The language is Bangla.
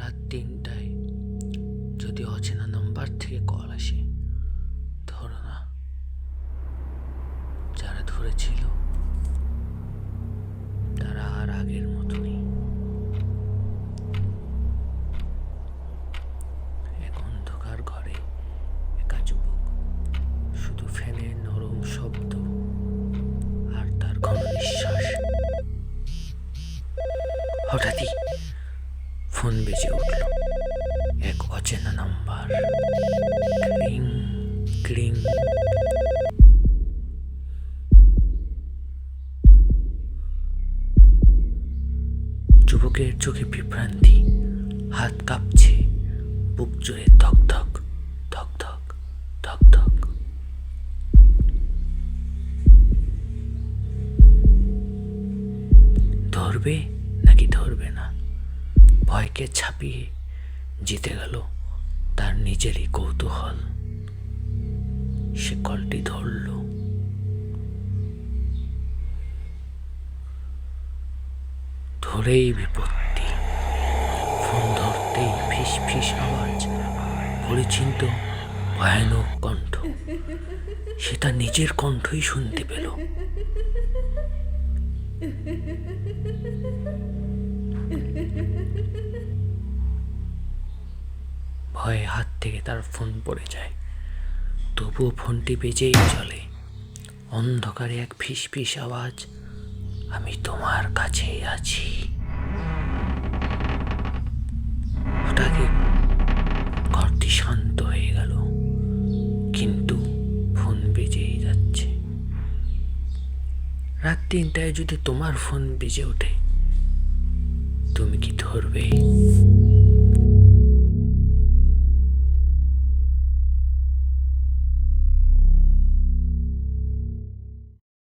রাত 3টায় যদি অচেনা নাম্বার থেকে কল আসে, ধরো না। যারা ধরেছিল তারা আর আগের মতো নেই। এক অন্ধকার ঘরে একা যুবক, শুধু ফ্যানের নরম শব্দ আর তার ঘন নিঃশ্বাস। হঠাৎই ফোন বেজে উঠল, এক অচেনা নাম্বার। ক্রিং ক্রিং। যুবকের চোখে বিভ্রান্তি, হাত কাঁপছে, বুক জুড়ে ধক ধক ধক ধক ধক ধক। ধরবে নাকি ধরবে না, ভয়কে ছাপিয়ে জিতে গেল তার নিজেরই কৌতূহল। সে কলটি ধরল। ধরেই বিপত্তি। ফোন ধরতেই ফিস ফিস আওয়াজ, পরিচিত ভয়ানক কণ্ঠ। সে তার নিজের কণ্ঠই শুনতে পেল। ভয়ে হাত থেকে তার ফোন পড়ে যায়, তবুও ফোনটি বেজেই চলে। অন্ধকারে এক ফিস ফিস আওয়াজ, আমি তোমার কাছেই আছি। হঠাৎ ঘরটি শান্ত হয়ে গেল, কিন্তু ফোন বেজেই যাচ্ছে। রাত 3টায় যদি তোমার ফোন বেজে ওঠে, তুমি কি ধরবে?